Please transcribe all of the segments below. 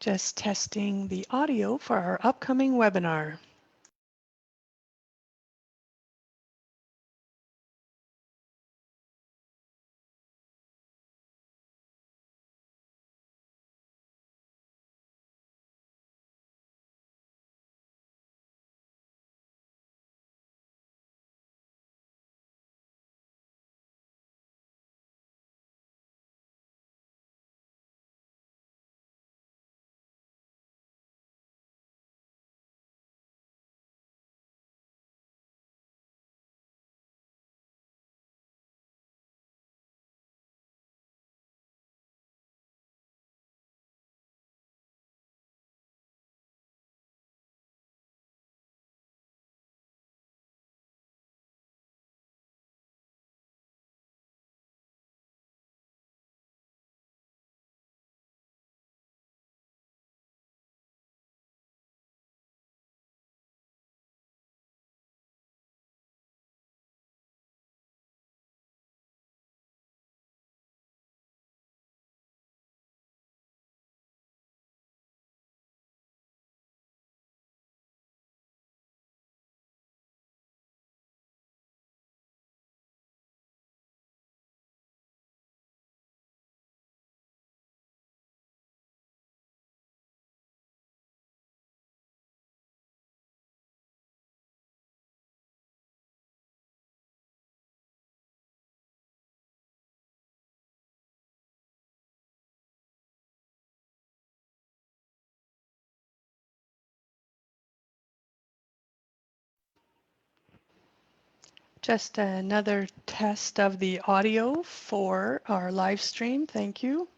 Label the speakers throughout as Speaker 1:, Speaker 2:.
Speaker 1: Just testing the audio for our upcoming webinar. Just another test of the audio for our live stream. Thank you.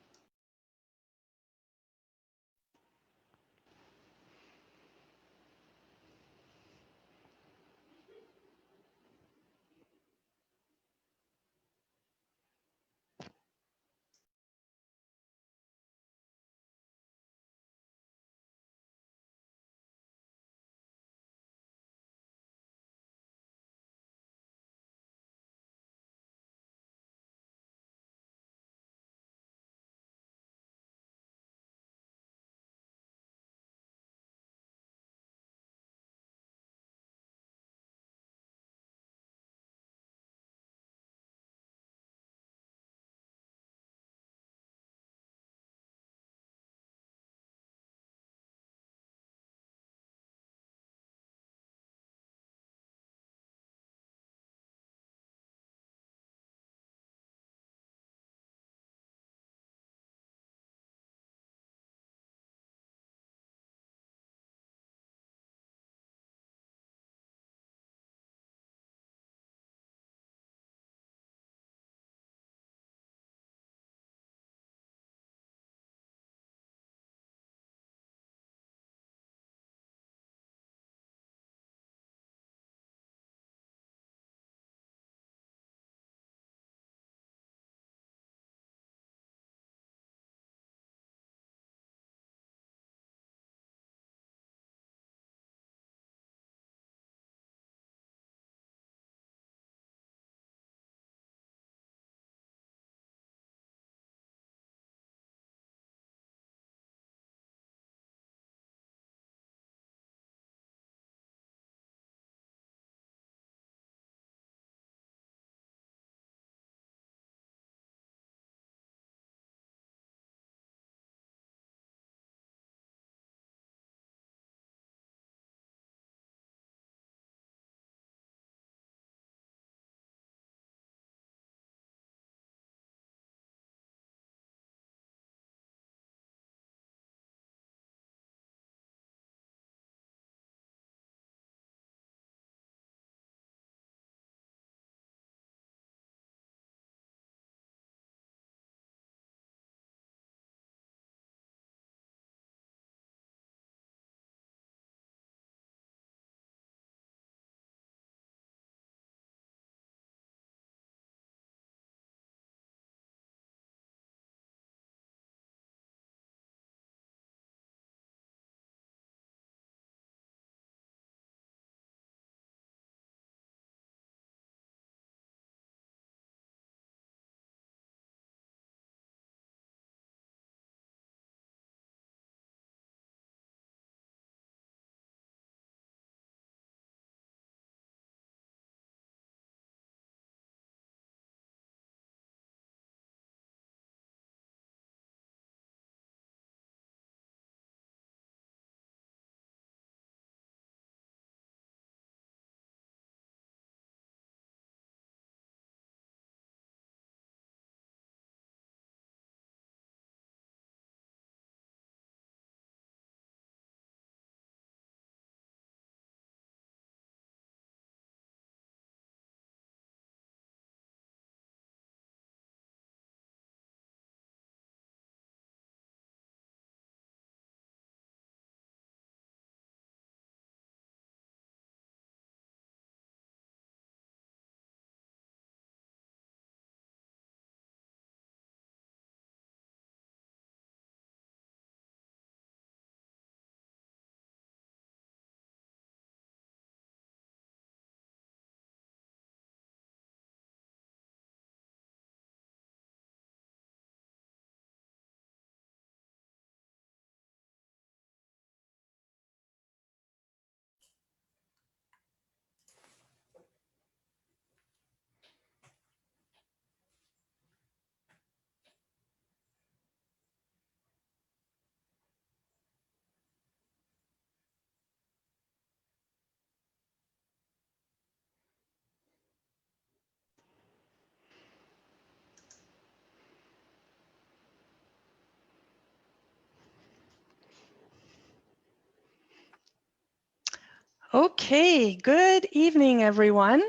Speaker 1: Okay, good evening, everyone.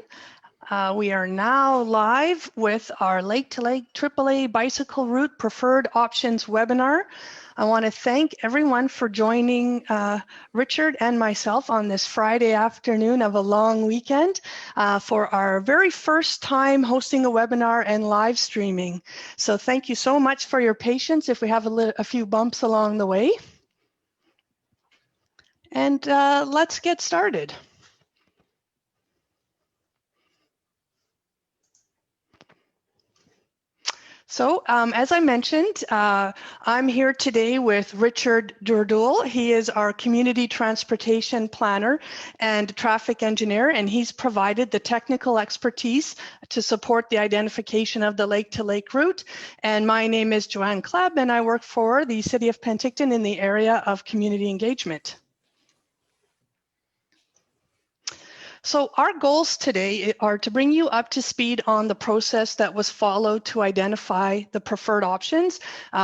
Speaker 1: We are now live with our Lake to Lake AAA Bicycle Route Preferred Options webinar. I want to thank everyone for joining Richard and myself on this Friday afternoon of a long weekend for our very first time hosting a webinar and live streaming. So thank you so much for your patience if we have a few bumps along the way. And let's get started. So as I mentioned, I'm here today with Richard Durdul. He is our community transportation planner and traffic engineer, and he's provided the technical expertise to support the identification of the lake-to-lake route. And my name is Joanne Klebb, and I work for the City of Penticton in the area of community engagement. So our goals today are to bring you up to speed on the process that was followed to identify the preferred options.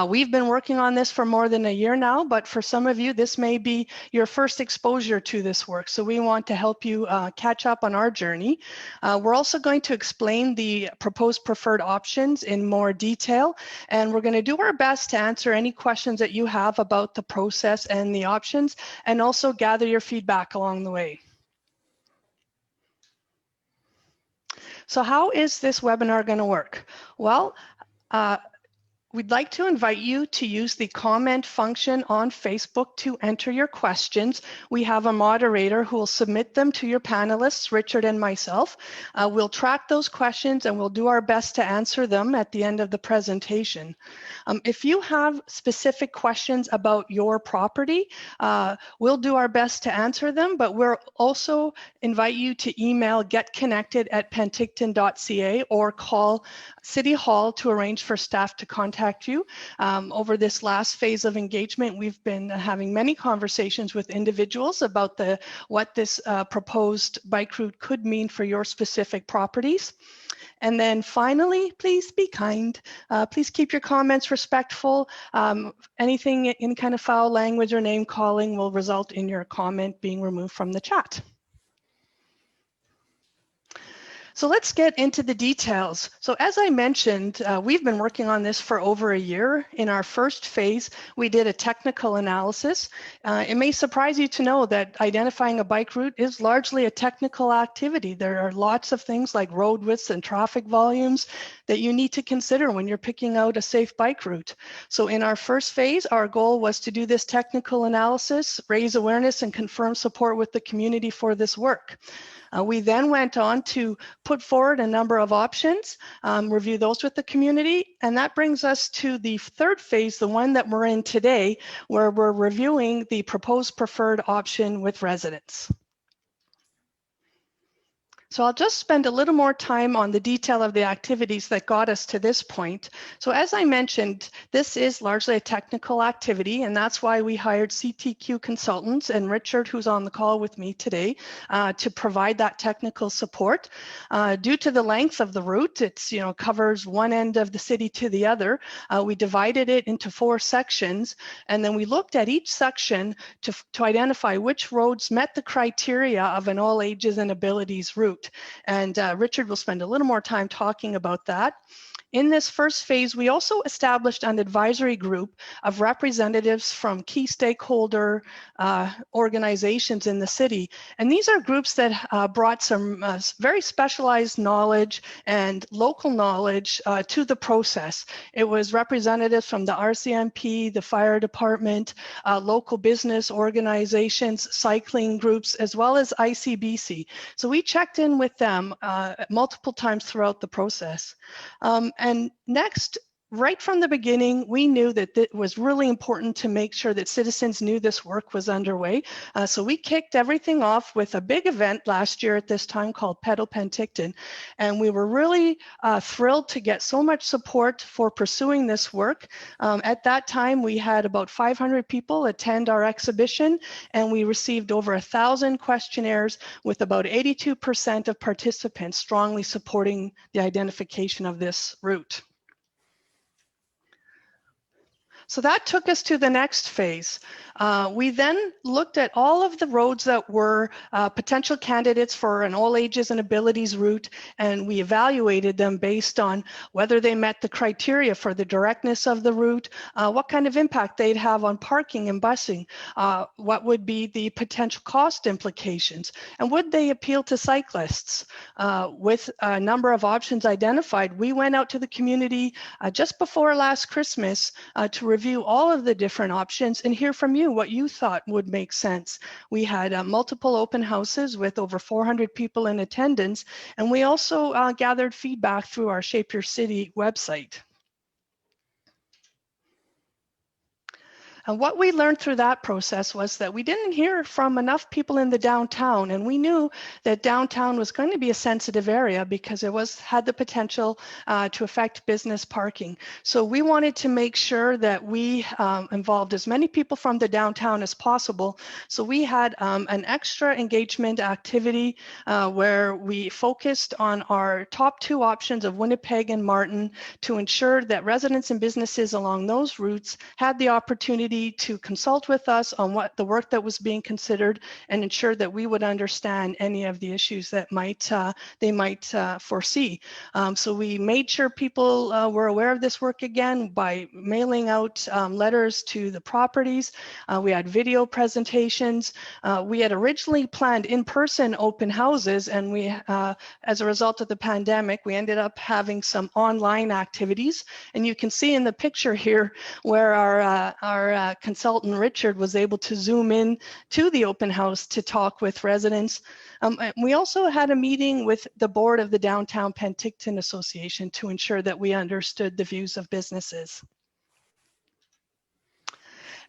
Speaker 1: We've been working on this for more than a year now, but for some of you, this may be your first exposure to this work. So we want to help you catch up on our journey. We're also going to explain the proposed preferred options in more detail, and we're going to do our best to answer any questions that you have about the process and the options, and also gather your feedback along the way. So how is this webinar going to work? Well, we'd like to invite you to use the comment function on Facebook to enter your questions. We have a moderator who will submit them to your panelists, Richard and myself. We'll track those questions and we'll do our best to answer them at the end of the presentation. If you have specific questions about your property, we'll do our best to answer them, but we'll also invite you to email getconnected@penticton.ca or call City Hall to arrange for staff to contact you. Over this last phase of engagement, we've been having many conversations with individuals about what this proposed bike route could mean for your specific properties. And then finally, please be kind. Please keep your comments respectful. Anything in kind of foul language or name calling will result in your comment being removed from the chat. So let's get into the details. So as I mentioned, we've been working on this for over a year. In our first phase, we did a technical analysis. It may surprise you to know that identifying a bike route is largely a technical activity. There are lots of things like road widths and traffic volumes that you need to consider when you're picking out a safe bike route. So in our first phase, our goal was to do this technical analysis, raise awareness, and confirm support with the community for this work. We then went on to put forward a number of options, review those with the community, and that brings us to the third phase, the one that we're in today, where we're reviewing the proposed preferred option with residents. So I'll just spend a little more time on the detail of the activities that got us to this point. So as I mentioned, this is largely a technical activity, and that's why we hired CTQ consultants and Richard, who's on the call with me today, to provide that technical support. Due to the length of the route, it's covers one end of the city to the other. We divided it into 4 sections, and then we looked at each section to identify which roads met the criteria of an all ages and abilities route. And Richard will spend a little more time talking about that. In this first phase, we also established an advisory group of representatives from key stakeholder organizations in the city. And these are groups that brought some very specialized knowledge and local knowledge to the process. It was representatives from the RCMP, the fire department, local business organizations, cycling groups, as well as ICBC. So we checked in with them multiple times throughout the process. And next, right from the beginning, we knew that it was really important to make sure that citizens knew this work was underway. So we kicked everything off with a big event last year at this time called Pedal Penticton. And we were really thrilled to get so much support for pursuing this work. At that time, we had about 500 people attend our exhibition, and we received over 1,000 questionnaires with about 82% of participants strongly supporting the identification of this route. So that took us to the next phase. We then looked at all of the roads that were potential candidates for an all ages and abilities route, and we evaluated them based on whether they met the criteria for the directness of the route, what kind of impact they'd have on parking and busing, what would be the potential cost implications, and would they appeal to cyclists. With a number of options identified, we went out to the community just before last Christmas to review all of the different options and hear from you what you thought would make sense. We had multiple open houses with over 400 people in attendance, and we also gathered feedback through our Shape Your City website. And what we learned through that process was that we didn't hear from enough people in the downtown, and we knew that downtown was going to be a sensitive area because it had the potential to affect business parking. So we wanted to make sure that we involved as many people from the downtown as possible. So we had an extra engagement activity where we focused on our top two options of Winnipeg and Martin to ensure that residents and businesses along those routes had the opportunity to consult with us on what the work that was being considered and ensure that we would understand any of the issues that they might foresee. So we made sure people were aware of this work again by mailing out letters to the properties. We had video presentations. We had originally planned in-person open houses, and we, as a result of the pandemic, we ended up having some online activities. And you can see in the picture here where our consultant Richard was able to zoom in to the open house to talk with residents. We also had a meeting with the board of the Downtown Penticton Association to ensure that we understood the views of businesses.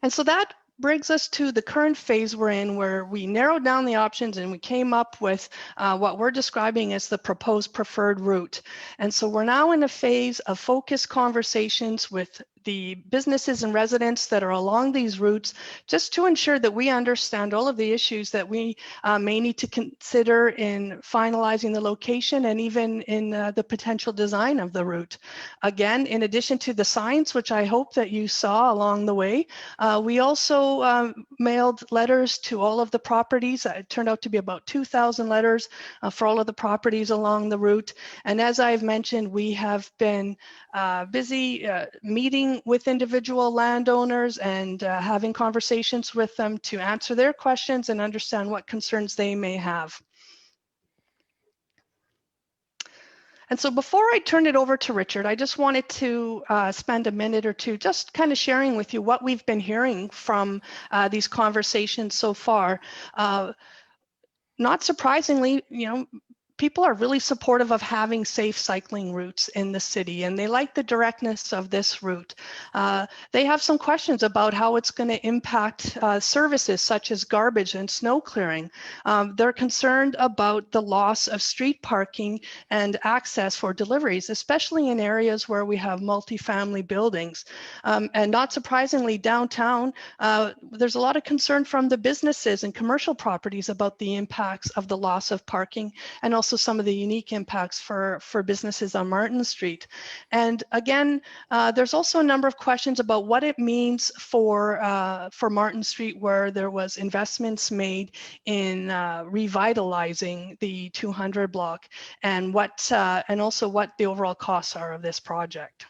Speaker 1: And so that brings us to the current phase we're in, where we narrowed down the options and we came up with what we're describing as the proposed preferred route. And so we're now in a phase of focused conversations with the businesses and residents that are along these routes, just to ensure that we understand all of the issues that we may need to consider in finalizing the location and even in the potential design of the route. Again, in addition to the signs, which I hope that you saw along the way, we also mailed letters to all of the properties. It turned out to be about 2,000 letters for all of the properties along the route. And as I've mentioned, we have been busy meeting with individual landowners and having conversations with them to answer their questions and understand what concerns they may have. And so before I turn it over to Richard, I just wanted to spend a minute or two just kind of sharing with you what we've been hearing from these conversations so far. Not surprisingly, people are really supportive of having safe cycling routes in the city, and they like the directness of this route. They have some questions about how it's going to impact services such as garbage and snow clearing. They're concerned about the loss of street parking and access for deliveries, especially in areas where we have multifamily buildings. And not surprisingly, downtown, there's a lot of concern from the businesses and commercial properties about the impacts of the loss of parking, and also some of the unique impacts for businesses on Martin Street. And again, there's also a number of questions about what it means for Martin Street, where there was investments made in revitalizing the 200 block, and also what the overall costs are of this project.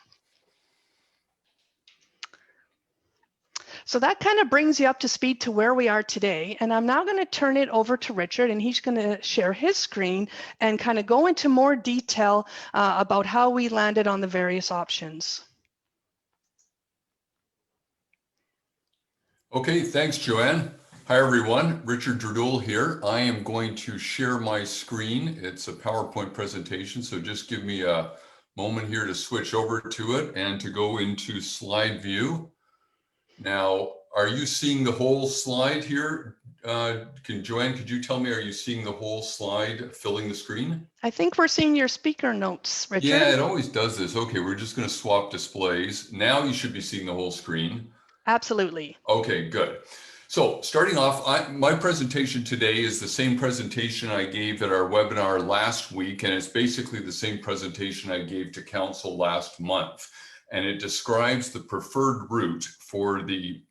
Speaker 1: So that kind of brings you up to speed to where we are today. And I'm now going to turn it over to Richard, and he's going to share his screen and kind of go into more detail about how we landed on the various options.
Speaker 2: Okay, thanks, Joanne. Hi, everyone. Richard Durdul here. I am going to share my screen. It's a PowerPoint presentation, so just give me a moment here to switch over to it and to go into slide view. Now, are you seeing the whole slide here? Joanne, could you tell me, are you seeing the whole slide filling the screen?
Speaker 1: I think we're seeing your speaker notes, Richard.
Speaker 2: Yeah, it always does this. Okay, we're just going to swap displays. Now you should be seeing the whole screen.
Speaker 1: Absolutely.
Speaker 2: Okay, good. So starting off, my presentation today is the same presentation I gave at our webinar last week, and it's basically the same presentation I gave to council last month. And it describes the preferred route for the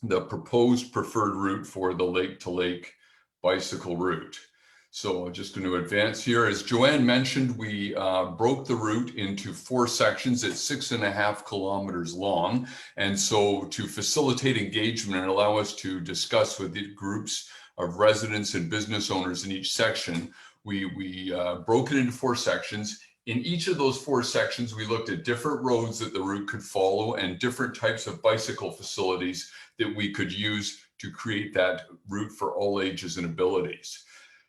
Speaker 2: the proposed preferred route for the Lake to Lake bicycle route. So I'm just going to advance here. As Joanne mentioned, we broke the route into 4 sections. It's 6.5 kilometers long. And so to facilitate engagement and allow us to discuss with the groups of residents and business owners in each section, we broke it into 4 sections. In each of those 4 sections, we looked at different roads that the route could follow and different types of bicycle facilities that we could use to create that route for all ages and abilities.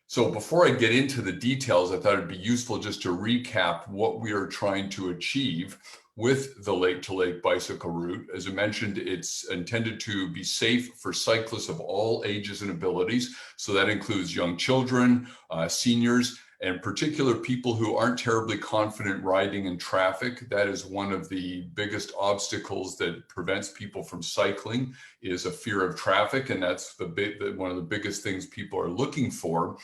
Speaker 2: So before I get into the details, I thought it'd be useful just to recap what we are trying to achieve with the Lake to Lake bicycle route. As I mentioned, it's intended to be safe for cyclists of all ages and abilities. So that includes young children, seniors, and particular people who aren't terribly confident riding in traffic. That is one of the biggest obstacles that prevents people from cycling, is a fear of traffic. And that's one of the biggest things people are looking for,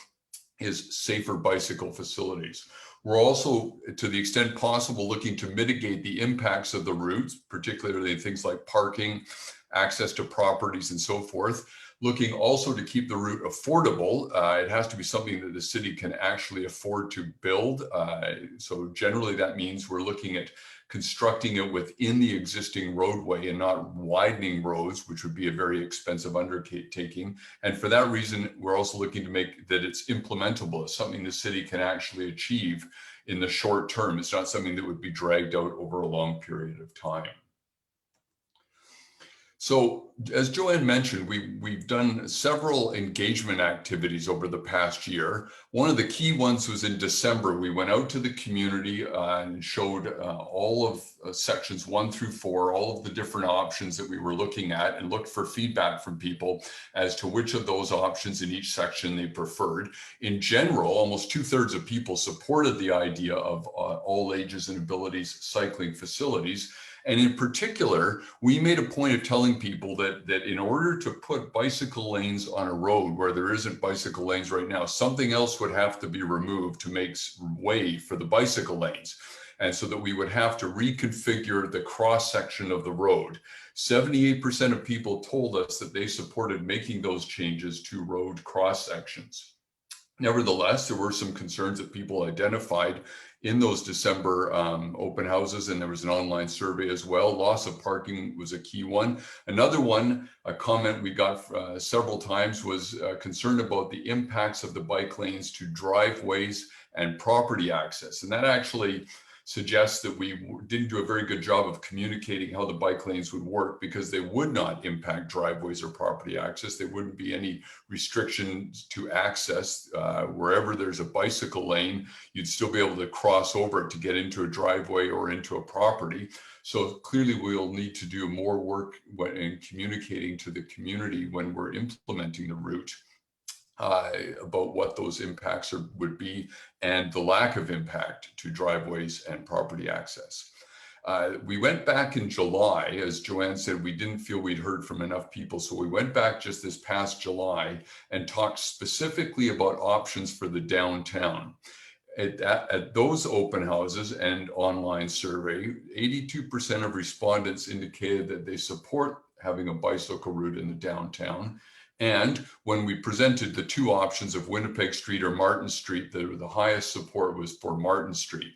Speaker 2: is safer bicycle facilities. We're also, to the extent possible, looking to mitigate the impacts of the routes, particularly things like parking, access to properties, and so forth. Looking also to keep the route affordable. It has to be something that the city can actually afford to build. So generally that means we're looking at constructing it within the existing roadway and not widening roads, which would be a very expensive undertaking. And for that reason, we're also looking to make that it's implementable. It's something the city can actually achieve in the short term. It's not something that would be dragged out over a long period of time. So as Joanne mentioned, we've done several engagement activities over the past year. One of the key ones was in December. We went out to the community and showed all of sections 1 through 4, all of the different options that we were looking at, and looked for feedback from people as to which of those options in each section they preferred. In general, almost 2/3 of people supported the idea of all ages and abilities cycling facilities. And in particular, we made a point of telling people that in order to put bicycle lanes on a road where there isn't bicycle lanes right now, something else would have to be removed to make way for the bicycle lanes. And so that we would have to reconfigure the cross section of the road. 78% of people told us that they supported making those changes to road cross sections. Nevertheless, there were some concerns that people identified in those December open houses, and there was an online survey as well. Loss of parking was a key one. Another one, a comment we got several times, was concerned about the impacts of the bike lanes to driveways and property access. And that actually suggests that we didn't do a very good job of communicating how the bike lanes would work, because they would not impact driveways or property access. There wouldn't be any restrictions to access. Wherever there's a bicycle lane, you'd still be able to cross over it to get into a driveway or into a property. So clearly we'll need to do more work in communicating to the community when we're implementing the route about what those impacts would be, and the lack of impact to driveways and property access. We went back in July. As Joanne said, we didn't feel we'd heard from enough people. So we went back just this past July and talked specifically about options for the downtown. At those open houses and online survey, 82% of respondents indicated that they support having a bicycle route in the downtown. And when we presented the 2 options of Winnipeg Street or Martin Street, the highest support was for Martin Street.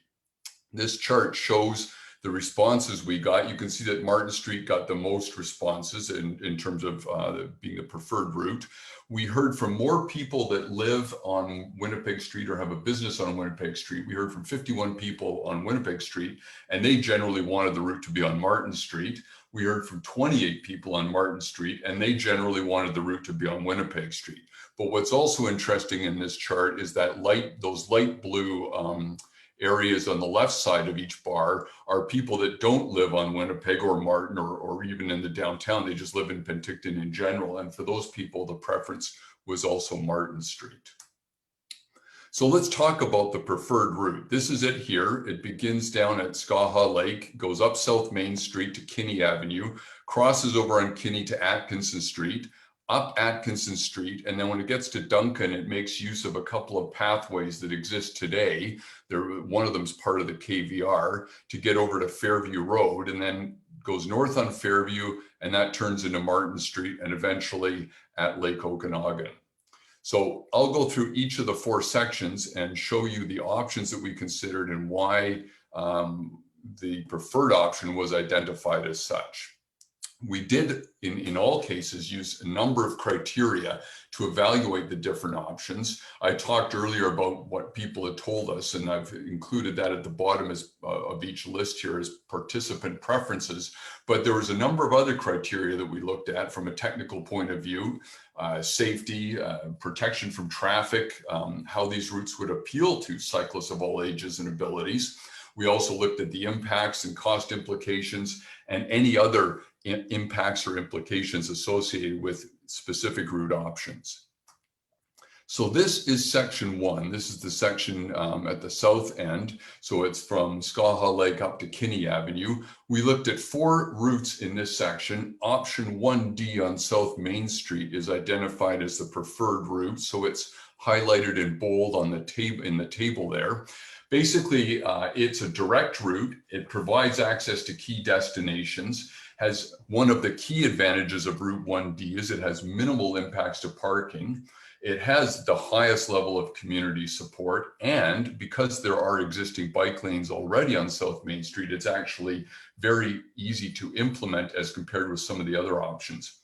Speaker 2: This chart shows the responses we got. You can see that Martin Street got the most responses in terms of being the preferred route. We heard from more people that live on Winnipeg Street or have a business on Winnipeg Street. We heard from 51 people on Winnipeg Street, and they generally wanted the route to be on Martin Street. We heard from 28 people on Martin Street, and they generally wanted the route to be on Winnipeg Street. But what's also interesting in this chart is that those light blue areas on the left side of each bar are people that don't live on Winnipeg or Martin or even in the downtown. They just live in Penticton in general. And for those people, the preference was also Martin Street. So let's talk about the preferred route. This is it here. It begins down at Skaha Lake, goes up South Main Street to Kinney Avenue, crosses over on Kinney to Atkinson Street, up Atkinson Street, and then when it gets to Duncan, it makes use of a couple of pathways that exist today. One of them is part of the KVR to get over to Fairview Road, and then goes north on Fairview, and that turns into Martin Street and eventually at Lake Okanagan. So I'll go through each of the 4 sections and show you the options that we considered and why the preferred option was identified as such. We did, in all cases, use a number of criteria to evaluate the different options. I talked earlier about what people had told us, and I've included that at the bottom of each list here as participant preferences. But there was a number of other criteria that we looked at from a technical point of view, safety, protection from traffic, how these routes would appeal to cyclists of all ages and abilities. We also looked at the impacts and cost implications and any other impacts or implications associated with specific route options. So this is section 1. This is the section at the south end. So it's from Skaha Lake up to Kinney Avenue. We looked at 4 routes in this section. Option 1D on South Main Street is identified as the preferred route. So it's highlighted in bold on the table there. Basically, it's a direct route. It provides access to key destinations. Has one of the key advantages of Route 1D is it has minimal impacts to parking. It has the highest level of community support, and because there are existing bike lanes already on South Main Street, it's actually very easy to implement as compared with some of the other options.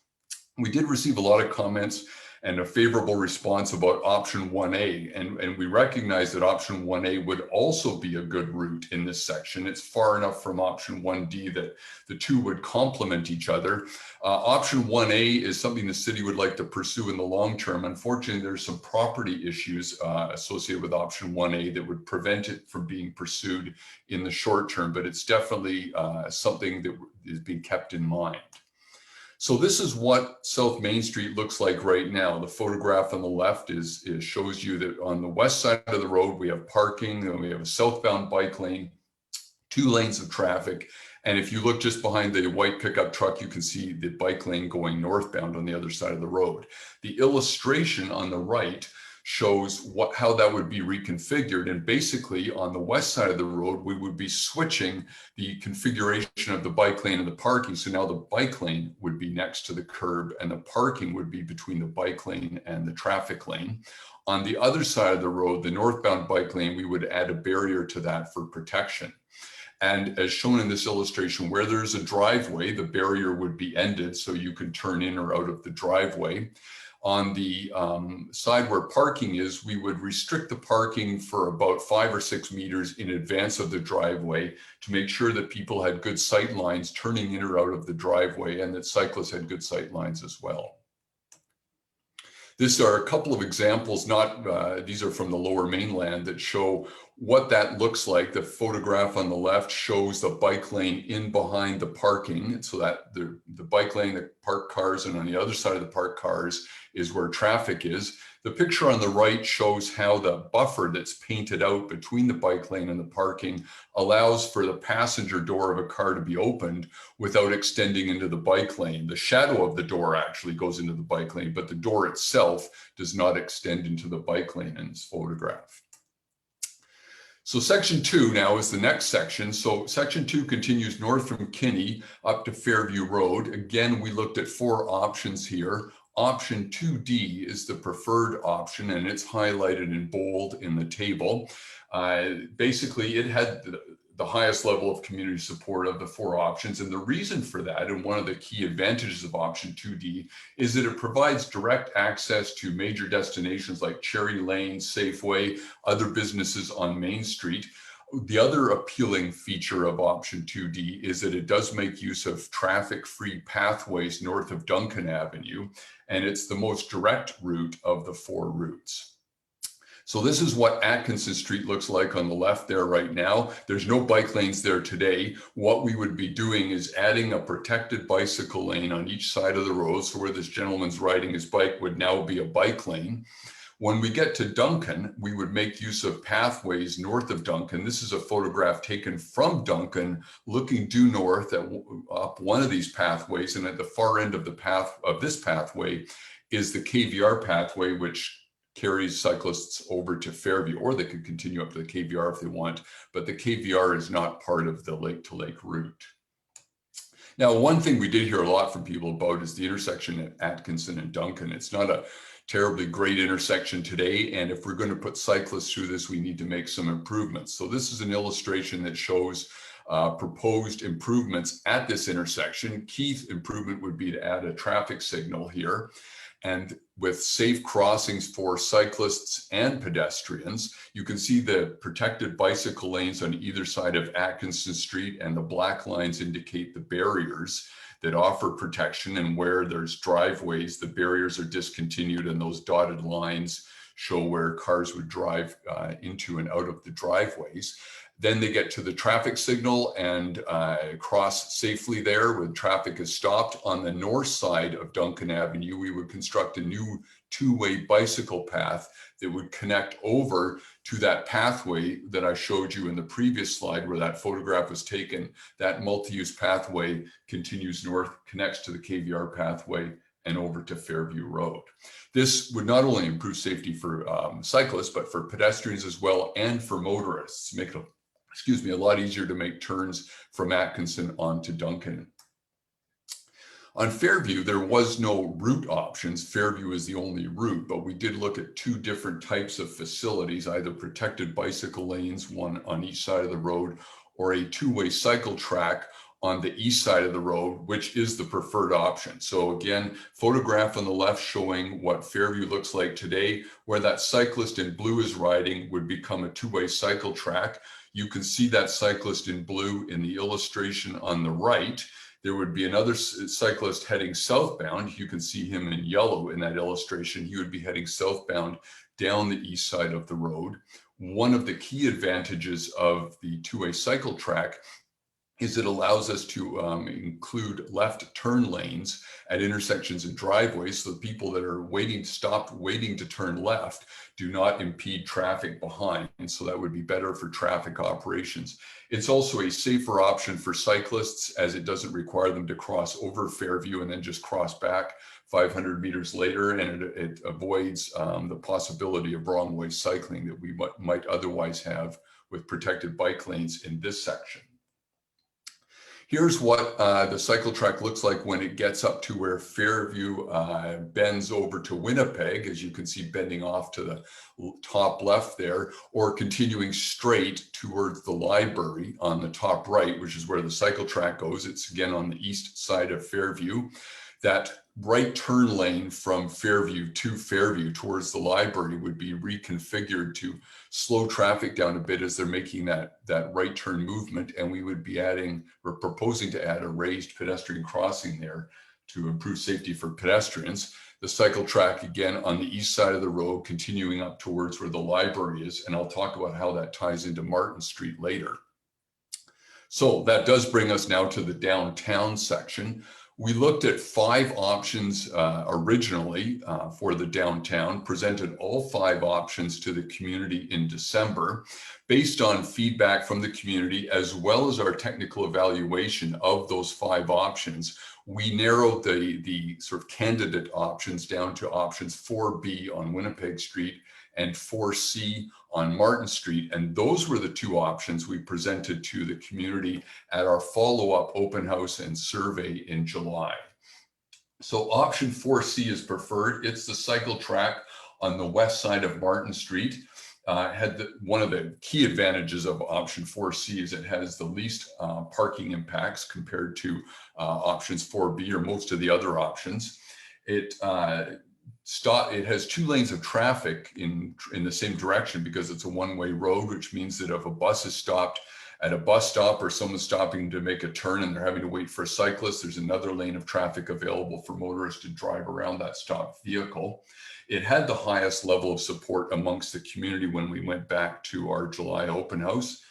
Speaker 2: We did receive a lot of comments and a favorable response about option 1A. And we recognize that option 1A would also be a good route in this section. It's far enough from option 1D that the 2 would complement each other. Option 1A is something the city would like to pursue in the long term. Unfortunately, there's some property issues associated with option 1A that would prevent it from being pursued in the short term, but it's definitely something that is being kept in mind. So this is what South Main Street looks like right now. The photograph on the left shows you that on the west side of the road, we have parking, and we have a southbound bike lane, 2 lanes of traffic. And if you look just behind the white pickup truck, you can see the bike lane going northbound on the other side of the road. The illustration on the right shows how that would be reconfigured. And basically on the west side of the road, we would be switching the configuration of the bike lane and the parking. So now the bike lane would be next to the curb and the parking would be between the bike lane and the traffic lane. On the other side of the road, the northbound bike lane, we would add a barrier to that for protection. And as shown in this illustration, where there's a driveway, the barrier would be ended so you can turn in or out of the driveway. On the side where parking is, we would restrict the parking for about 5 or 6 meters in advance of the driveway to make sure that people had good sight lines turning in or out of the driveway and that cyclists had good sight lines as well. These are a couple of examples, these are from the Lower Mainland, that show what that looks like. The photograph on the left shows the bike lane in behind the parking, so that the bike lane, the parked cars, and on the other side of the parked cars is where traffic is. The picture on the right shows how the buffer that's painted out between the bike lane and the parking allows for the passenger door of a car to be opened without extending into the bike lane. The shadow of the door actually goes into the bike lane, but the door itself does not extend into the bike lane in this photograph. So section 2 now is the next section. So section 2 continues north from Kinney up to Fairview Road. Again, we looked at 4 options here. Option 2D is the preferred option, and it's highlighted in bold in the table. Basically, it had the highest level of community support of the 4 options. And the reason for that, and one of the key advantages of option 2D, is that it provides direct access to major destinations like Cherry Lane, Safeway, other businesses on Main Street. The other appealing feature of option 2D is that it does make use of traffic-free pathways north of Duncan Avenue, and it's the most direct route of the 4 routes. So this is what Atkinson Street looks like on the left there right now. There's no bike lanes there today. What we would be doing is adding a protected bicycle lane on each side of the road. So where this gentleman's riding his bike would now be a bike lane. When we get to Duncan, we would make use of pathways north of Duncan. This is a photograph taken from Duncan, looking due north up one of these pathways. And at the far end of this pathway is the KVR pathway, which carries cyclists over to Fairview, or they could continue up to the KVR if they want, but the KVR is not part of the lake-to-lake route. Now, one thing we did hear a lot from people about is the intersection at Atkinson and Duncan. It's not a terribly great intersection today, and if we're going to put cyclists through this, we need to make some improvements. So this is an illustration that shows proposed improvements at this intersection. Key improvement would be to add a traffic signal here, and with safe crossings for cyclists and pedestrians. You can see the protected bicycle lanes on either side of Atkinson Street, and the black lines indicate the barriers that offer protection, and where there's driveways, the barriers are discontinued, and those dotted lines show where cars would drive into and out of the driveways. Then they get to the traffic signal and cross safely there when traffic is stopped. On the north side of Duncan Avenue, we would construct a new two-way bicycle path that would connect over to that pathway that I showed you in the previous slide where that photograph was taken. That multi-use pathway continues north, connects to the KVR pathway, and over to Fairview Road. This would not only improve safety for cyclists, but for pedestrians as well, and for motorists, make it a lot easier to make turns from Atkinson onto Duncan. On Fairview, there was no route options. Fairview is the only route, but we did look at two different types of facilities, either protected bicycle lanes, one on each side of the road, or a two-way cycle track on the east side of the road, which is the preferred option. So again, photograph on the left showing what Fairview looks like today, where that cyclist in blue is riding would become a two-way cycle track. You can see that cyclist in blue in the illustration on the right. There would be another cyclist heading southbound. You can see him in yellow in that illustration. He would be heading southbound down the east side of the road. One of the key advantages of the two-way cycle track is it allows us to include left turn lanes at intersections and driveways, so the people that are waiting to turn left do not impede traffic behind. And so that would be better for traffic operations. It's also a safer option for cyclists, as it doesn't require them to cross over Fairview and then just cross back 500 meters later, and it avoids the possibility of wrong way cycling that we might otherwise have with protected bike lanes in this section. Here's what the cycle track looks like when it gets up to where Fairview bends over to Winnipeg, as you can see bending off to the top left there, or continuing straight towards the library on the top right, which is where the cycle track goes. It's again on the east side of Fairview. That right turn lane from Fairview to Fairview towards the library would be reconfigured to slow traffic down a bit as they're making that right turn movement. And we would be proposing to add a raised pedestrian crossing there to improve safety for pedestrians. The cycle track again on the east side of the road, continuing up towards where the library is. And I'll talk about how that ties into Martin Street later. So that does bring us now to the downtown section. We looked at 5 options originally for the downtown, presented all 5 options to the community in December. Based on feedback from the community, as well as our technical evaluation of those 5 options, we narrowed the sort of candidate options down to options 4B on Winnipeg Street and 4C on Martin Street. And those were the 2 options we presented to the community at our follow-up open house and survey in July. So option 4C is preferred. It's the cycle track on the west side of Martin Street. One of the key advantages of option 4C is it has the least parking impacts compared to options 4B or most of the other options. It has 2 lanes of traffic in the same direction because it's a one-way road, which means that if a bus is stopped at a bus stop or someone's stopping to make a turn and they're having to wait for a cyclist, there's another lane of traffic available for motorists to drive around that stopped vehicle. It had the highest level of support amongst the community when we went back to our July open house.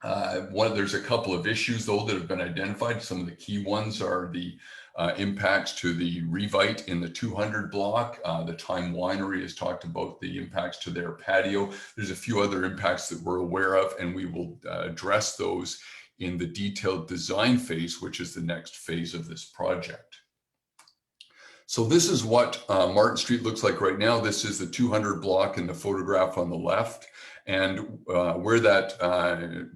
Speaker 2: There's a couple of issues though that have been identified. Some of the key ones are the impacts to the Revite in the 200 block. The Time Winery has talked about the impacts to their patio. There's a few other impacts that we're aware of, and we will address those in the detailed design phase, which is the next phase of this project. So this is what Martin Street looks like right now. This is the 200 block in the photograph on the left. And where that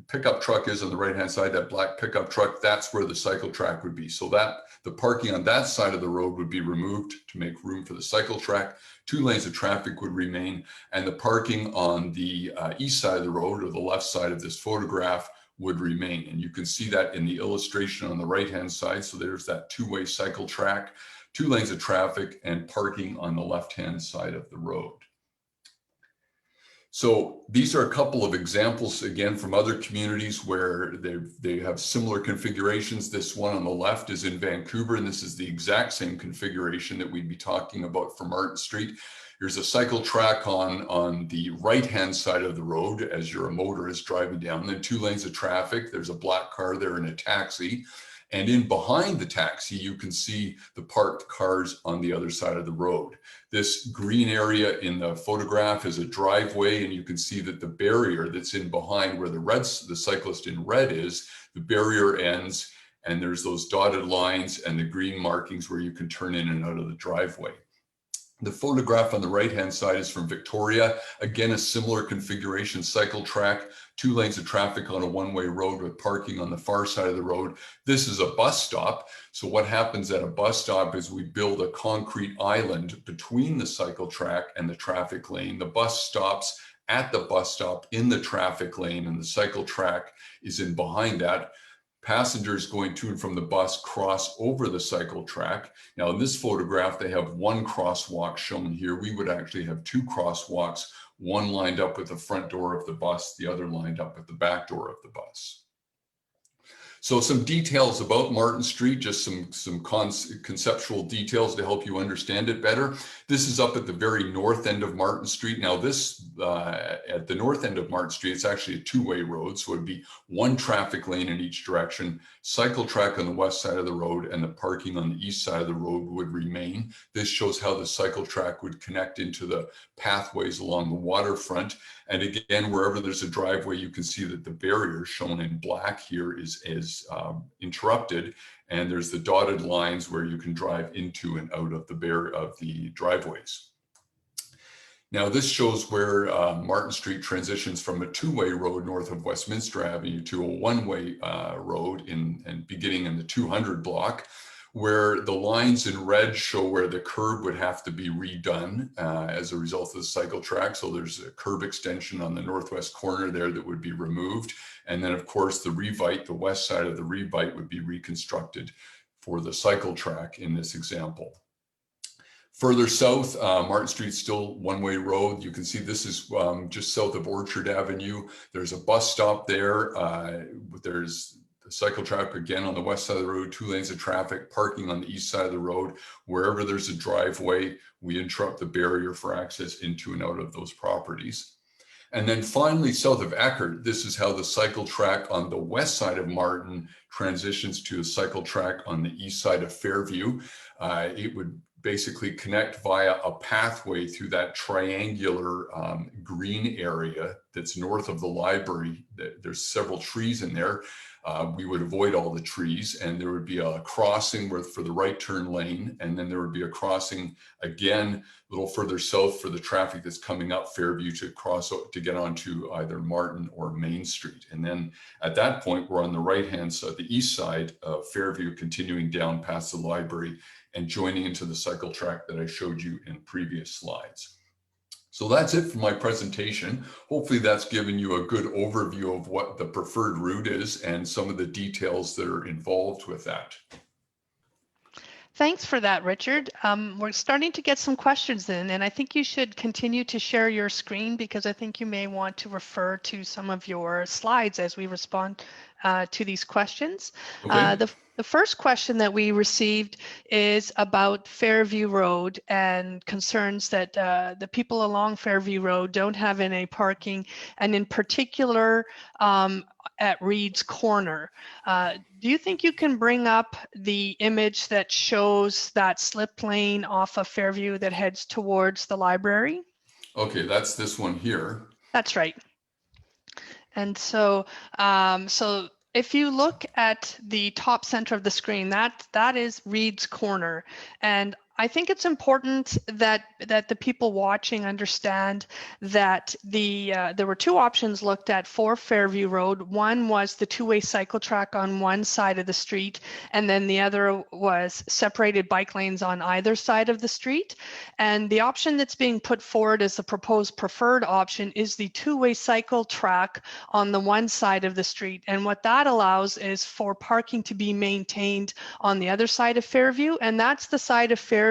Speaker 2: pickup truck is on the right-hand side, that black pickup truck, that's where the cycle track would be. So that the parking on that side of the road would be removed to make room for the cycle track. 2 lanes of traffic would remain, and the parking on the east side of the road, or the left side of this photograph, would remain. And you can see that in the illustration on the right-hand side. So there's that 2-way cycle track, 2 lanes of traffic, and parking on the left-hand side of the road. So these are a couple of examples, again, from other communities where they have similar configurations. This one on the left is in Vancouver, and this is the exact same configuration that we'd be talking about for Martin Street. Here's a cycle track on the right-hand side of the road as you're a motorist driving down. Then 2 lanes of traffic. There's a black car there and a taxi. And in behind the taxi, you can see the parked cars on the other side of the road. This green area in the photograph is a driveway, and you can see that the barrier that's in behind where the cyclist in red is, the barrier ends, and there's those dotted lines and the green markings where you can turn in and out of the driveway. The photograph on the right-hand side is from Victoria. Again, a similar configuration, cycle track, 2 lanes of traffic on a 1-way road with parking on the far side of the road. This is a bus stop. So what happens at a bus stop is we build a concrete island between the cycle track and the traffic lane. The bus stops at the bus stop in the traffic lane, and the cycle track is in behind that. Passengers going to and from the bus cross over the cycle track. Now in this photograph, they have 1 crosswalk shown here. We would actually have 2 crosswalks, one lined up with the front door of the bus, the other lined up with the back door of the bus. So some details about Martin Street, just some conceptual details to help you understand it better. This is up at the very north end of Martin Street. Now this, at the north end of Martin Street, it's actually a 2-way road. So it'd be 1 traffic lane in each direction, cycle track on the west side of the road, and the parking on the east side of the road would remain. This shows how the cycle track would connect into the pathways along the waterfront. And again, wherever there's a driveway, you can see that the barrier shown in black here is interrupted, and there's the dotted lines where you can drive into and out of the driveways. Now this shows where Martin Street transitions from a 2-way road north of Westminster Avenue to a 1-way road and beginning in the 200 block, where the lines in red show where the curb would have to be redone as a result of the cycle track. So there's a curb extension on the northwest corner there that would be removed. And then of course the revite, the west side of the revite, would be reconstructed for the cycle track in this example. Further south, Martin Street still 1-way road. You can see this is just south of Orchard Avenue. There's a bus stop there. There's the cycle track again on the west side of the road, 2 lanes of traffic, parking on the east side of the road. Wherever there's a driveway, we interrupt the barrier for access into and out of those properties. And then finally, south of Eckerd, this is how the cycle track on the west side of Martin transitions to a cycle track on the east side of Fairview. It would basically connect via a pathway through that triangular green area that's north of the library. There's several trees in there. We would avoid all the trees, and there would be a crossing for the right turn lane, and then there would be a crossing again a little further south for the traffic that's coming up Fairview to get onto either Martin or Main Street. And then at that point, we're on the right-hand side, the east side of Fairview, continuing down past the library and joining into the cycle track that I showed you in previous slides. So that's it for my presentation. Hopefully that's given you a good overview of what the preferred route is and some of the details that are involved with that.
Speaker 1: Thanks for that, Richard. We're starting to get some questions in, and I think you should continue to share your screen because I think you may want to refer to some of your slides as we respond to these questions.
Speaker 2: Okay.
Speaker 1: The first question that we received is about Fairview Road and concerns that the people along Fairview Road don't have any parking, and in particular at Reed's Corner. Do you think you can bring up the image that shows that slip lane off of Fairview that heads towards the library?
Speaker 2: Okay, that's this one here.
Speaker 1: That's right. And so, so if you look at the top center of the screen, that is Reed's Corner. And I think it's important that the people watching understand that there were two options looked at for Fairview Road. One was the two-way cycle track on one side of the street, and then the other was separated bike lanes on either side of the street. And the option that's being put forward as the proposed preferred option is the two-way cycle track on the one side of the street. And what that allows is for parking to be maintained on the other side of Fairview, and that's the side of Fairview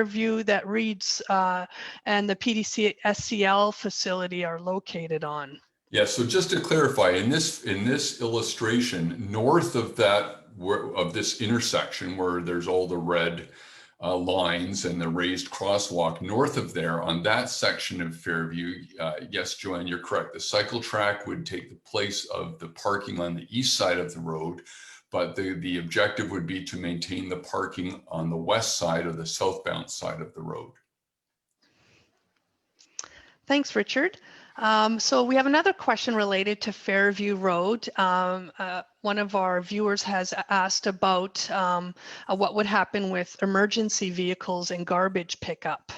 Speaker 1: that Reed's and the PDC SCL facility are located on.
Speaker 2: Yeah, so just to clarify, in this illustration, north of this intersection where there's all the red lines and the raised crosswalk, north of there on that section of Fairview, yes, Joanne, you're correct. The cycle track would take the place of the parking on the east side of the road, but the objective would be to maintain the parking on the west side or the southbound side of the road.
Speaker 1: Thanks, Richard. So we have another question related to Fairview Road. One of our viewers has asked about what would happen with emergency vehicles and garbage pickup.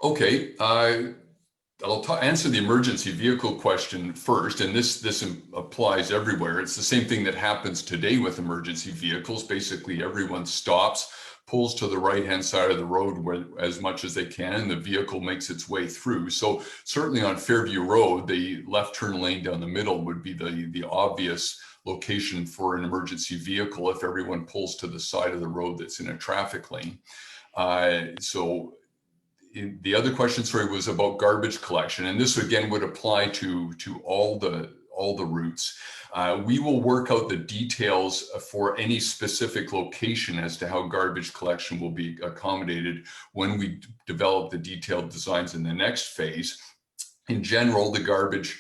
Speaker 2: Okay, I'll answer the emergency vehicle question first, and this applies everywhere. It's the same thing that happens today with emergency vehicles. Basically, everyone stops, pulls to the right-hand side of the road as much as they can, and the vehicle makes its way through. So certainly on Fairview Road, the left turn lane down the middle would be the obvious location for an emergency vehicle if everyone pulls to the side of the road that's in a traffic lane. The other question, sorry, was about garbage collection, and this again would apply to all the routes. We will work out the details for any specific location as to how garbage collection will be accommodated when we develop the detailed designs in the next phase. In general, the garbage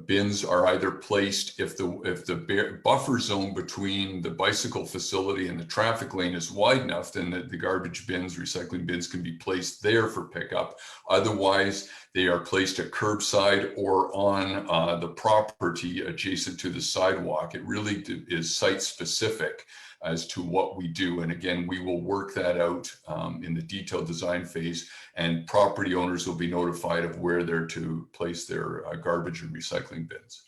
Speaker 2: bins are either placed if the buffer zone between the bicycle facility and the traffic lane is wide enough, then the garbage bins, recycling bins, can be placed there for pickup. Otherwise, they are placed at curbside or on the property adjacent to the sidewalk. It really is site specific as to what we do. And again, we will work that out in the detailed design phase, and property owners will be notified of where they're to place their garbage and recycling bins.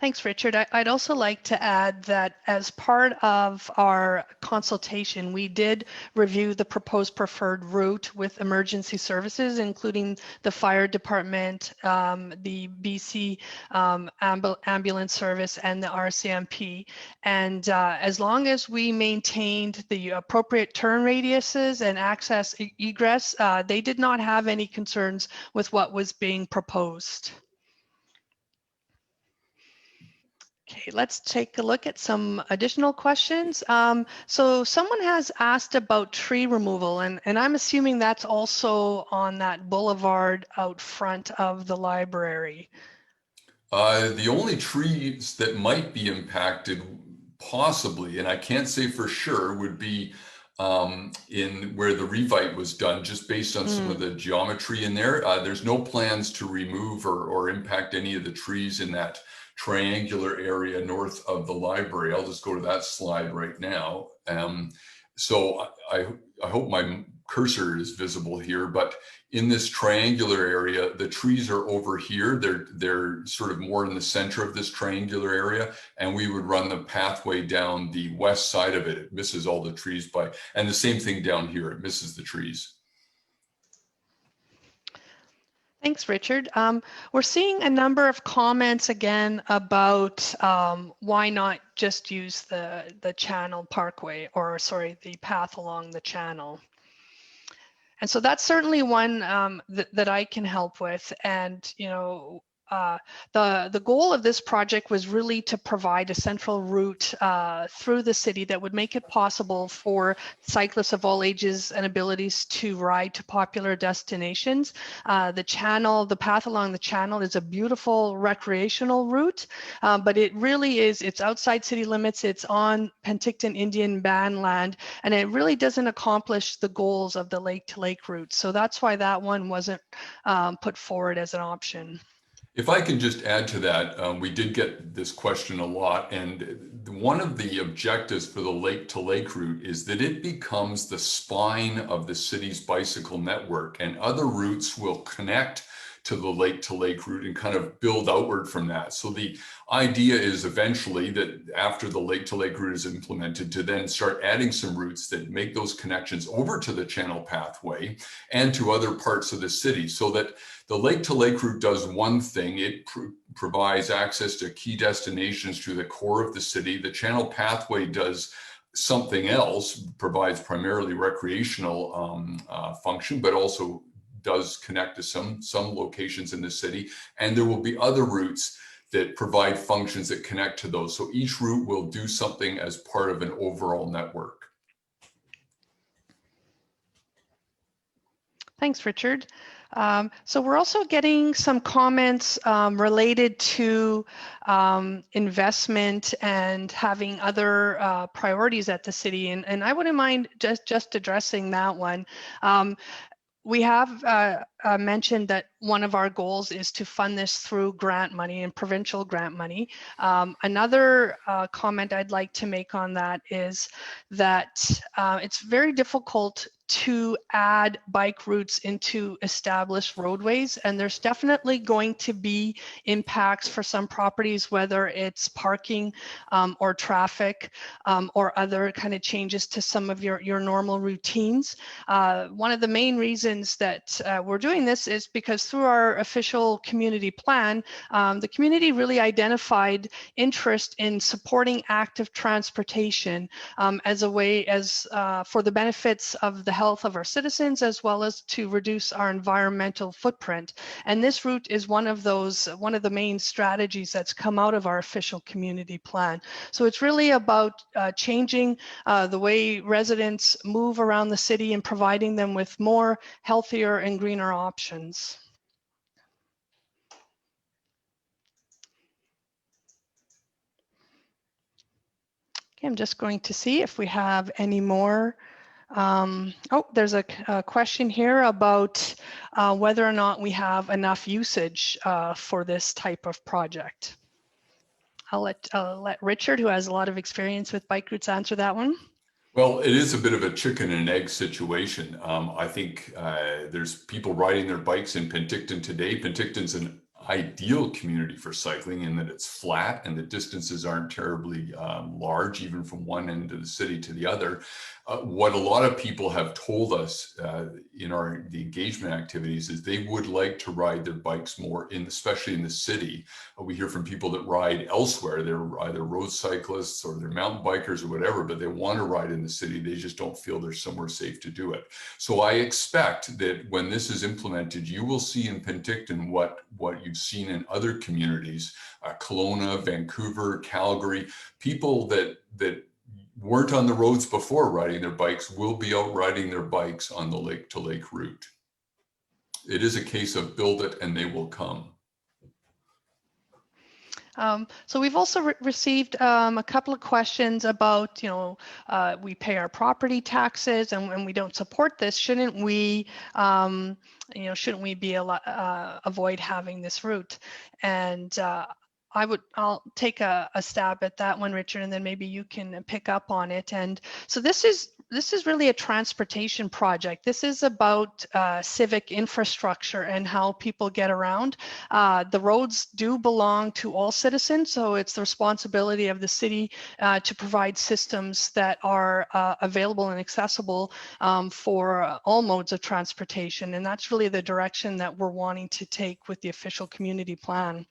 Speaker 1: Thanks, Richard. I'd also like to add that as part of our consultation, we did review the proposed preferred route with emergency services, including the fire department, the BC ambulance service, and the RCMP. And as long as we maintained the appropriate turn radiuses and access egress, they did not have any concerns with what was being proposed. Okay, let's take a look at some additional questions. So someone has asked about tree removal, and I'm assuming that's also on that boulevard out front of the library.
Speaker 2: The only trees that might be impacted, possibly, and I can't say for sure, would be in where the revite was done, just based on some of the geometry in there. There's no plans to remove or impact any of the trees in that triangular area north of the library. I'll just go to that slide right now. So I hope my cursor is visible here, but in this triangular area, the trees are over here. They're sort of more in the center of this triangular area, and we would run the pathway down the west side of it. It misses all the trees and the same thing down here, it misses the trees.
Speaker 1: Thanks, Richard. We're seeing a number of comments again about why not just use the channel parkway, or sorry, the path along the channel. And so that's certainly one that I can help with. And, you know, the goal of this project was really to provide a central route through the city that would make it possible for cyclists of all ages and abilities to ride to popular destinations. The path along the channel is a beautiful recreational route, but it really is, it's outside city limits, it's on Penticton Indian band land, and it really doesn't accomplish the goals of the lake to lake route. So that's why that one wasn't put forward as an option.
Speaker 2: If I can just add to that, we did get this question a lot, and one of the objectives for the lake to lake route is that it becomes the spine of the city's bicycle network, and other routes will connect to the lake route and kind of build outward from that. So the idea is eventually that after the lake route is implemented, to then start adding some routes that make those connections over to the channel pathway and to other parts of the city, so that the lake route does one thing. It provides access to key destinations to the core of the city. The channel pathway does something else, provides primarily recreational function, but also does connect to some locations in the city. And there will be other routes that provide functions that connect to those. So each route will do something as part of an overall network.
Speaker 1: Thanks, Richard. So we're also getting some comments related to investment and having other priorities at the city. And I wouldn't mind just addressing that one. We have mentioned that one of our goals is to fund this through grant money and provincial grant money. Another comment I'd like to make on that is that it's very difficult to add bike routes into established roadways, and there's definitely going to be impacts for some properties, whether it's parking or traffic or other kind of changes to some of your normal routines. One of the main reasons that we're doing this is because through our official community plan, the community really identified interest in supporting active transportation as a way for the benefits of the health of our citizens, as well as to reduce our environmental footprint. And this route is one of the main strategies that's come out of our official community plan. So it's really about changing the way residents move around the city and providing them with more healthier and greener options. Okay, I'm just going to see if we have any more. There's a question here about whether or not we have enough usage for this type of project. I'll let Richard, who has a lot of experience with bike routes, answer that one.
Speaker 2: Well, it is a bit of a chicken and egg situation. I think there's people riding their bikes in Penticton today. Penticton's an ideal community for cycling in that it's flat and the distances aren't terribly large, even from one end of the city to the other. What a lot of people have told us in the engagement activities is they would like to ride their bikes more, especially in the city. We hear from people that ride elsewhere. They're either road cyclists or they're mountain bikers or whatever, but they want to ride in the city. They just don't feel there's somewhere safe to do it. So I expect that when this is implemented, you will see in Penticton what you've seen in other communities, Kelowna, Vancouver, Calgary. People that weren't on the roads before riding their bikes will be out riding their bikes on the lake to lake route. It is a case of build it and they will come.
Speaker 1: So we've also received a couple of questions about, we pay our property taxes and we don't support this. Shouldn't we, shouldn't we be avoid having this route? And I'll take a stab at that one, Richard, and then maybe you can pick up on it. And so this is really a transportation project. This is about civic infrastructure and how people get around. The roads do belong to all citizens, so it's the responsibility of the city to provide systems that are available and accessible for all modes of transportation. And that's really the direction that we're wanting to take with the official community plan.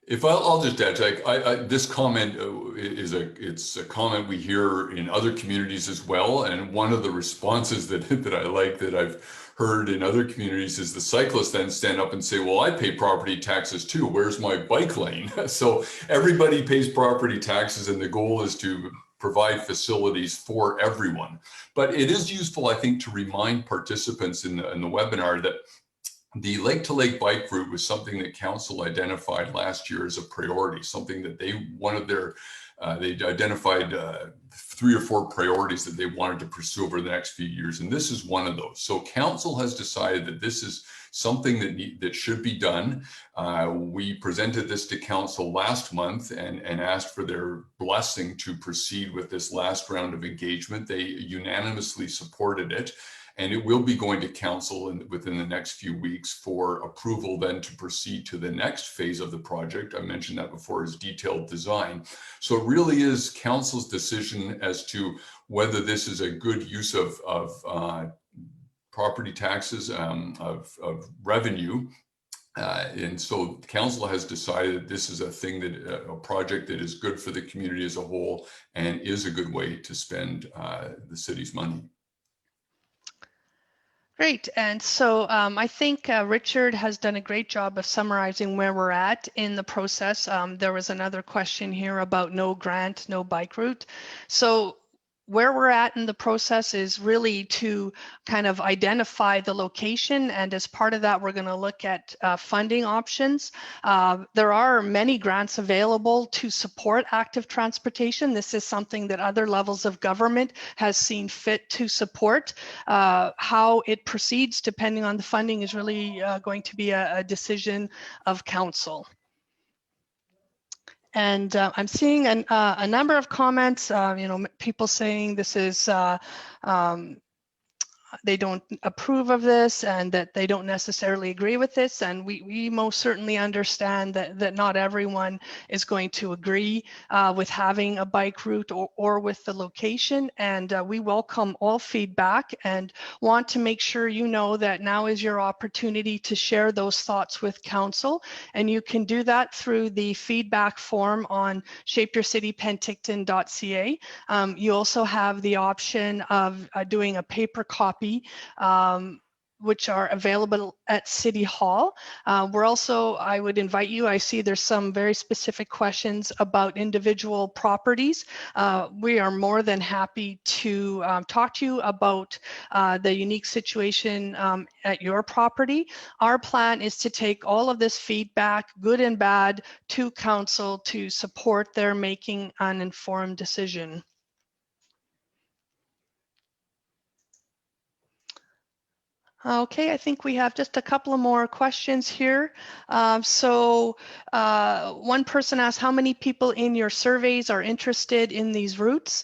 Speaker 2: If I'll just add, this comment it's a comment we hear in other communities as well. And one of the responses that I like that I've heard in other communities is the cyclists then stand up and say, well, I pay property taxes too. Where's my bike lane? So everybody pays property taxes and the goal is to provide facilities for everyone. But it is useful, I think, to remind participants in the webinar that the lake to lake bike route was something that council identified last year as a priority, something that one of their They identified 3 or 4 priorities that they wanted to pursue over the next few years, and this is one of those. So council has decided that this is something that should be done. We presented this to council last month and asked for their blessing to proceed with this last round of engagement. They unanimously supported it, and it will be going to council within the next few weeks for approval then to proceed to the next phase of the project. I mentioned that before, is detailed design. So it really is council's decision as to whether this is a good use of property taxes, of revenue. And so council has decided that this is a project that is good for the community as a whole and is a good way to spend the city's money.
Speaker 1: Great. And so I think Richard has done a great job of summarizing where we're at in the process. There was another question here about no grant, no bike route. So where we're at in the process is really to kind of identify the location, and as part of that, we're going to look at funding options. There are many grants available to support active transportation. This is something that other levels of government has seen fit to support. How it proceeds, depending on the funding, is really going to be a decision of council. And I'm seeing a number of comments, people saying this is, they don't approve of this and that they don't necessarily agree with this. And we most certainly understand that not everyone is going to agree with having a bike route or with the location. And we welcome all feedback and want to make sure you know that now is your opportunity to share those thoughts with council. And you can do that through the feedback form on shapeyourcitypenticton.ca. You also have the option of doing a paper copy, which are available at City Hall. We're also, I would invite you, I see there's some very specific questions about individual properties. We are more than happy to talk to you about the unique situation at your property. Our plan is to take all of this feedback, good and bad, to council to support their making an informed decision. Okay, I think we have just a couple of more questions here. One person asked, how many people in your surveys are interested in these routes?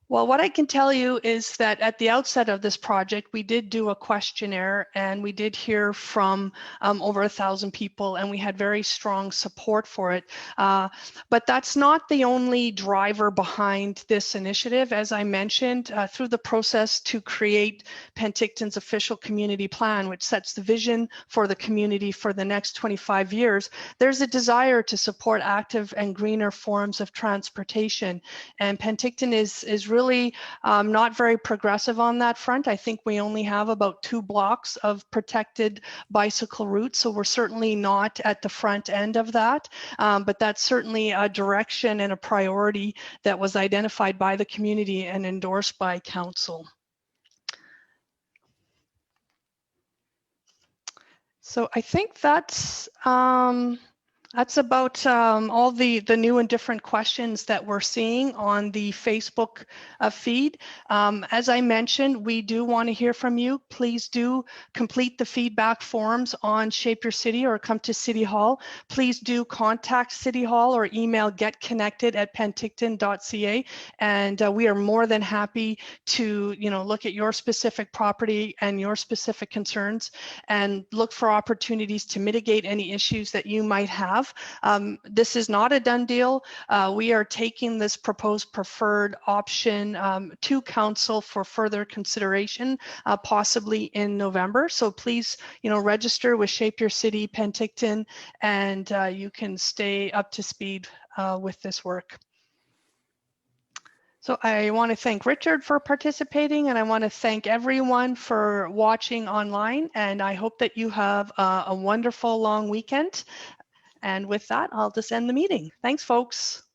Speaker 1: Well, what I can tell you is that at the outset of this project, we did do a questionnaire and we did hear from over 1,000 people, and we had very strong support for it. But that's not the only driver behind this initiative. As I mentioned, through the process to create Penticton's official community plan, which sets the vision for the community for the next 25 years, there's a desire to support active and greener forms of transportation. And Penticton is really not very progressive on that front. I think we only have about 2 blocks of protected bicycle routes, so we're certainly not at the front end of that, but that's certainly a direction and a priority that was identified by the community and endorsed by council. So I think that's about all the new and different questions that we're seeing on the Facebook feed. As I mentioned, we do want to hear from you. Please do complete the feedback forms on Shape Your City or come to City Hall. Please do contact City Hall or email getconnected@penticton.ca, and we are more than happy to look at your specific property and your specific concerns and look for opportunities to mitigate any issues that you might have. This is not a done deal. We are taking this proposed preferred option to council for further consideration, possibly in November. So please, register with Shape Your City Penticton, and you can stay up to speed with this work. So I want to thank Richard for participating, and I want to thank everyone for watching online, and I hope that you have a wonderful long weekend. And with that, I'll just end the meeting. Thanks, folks.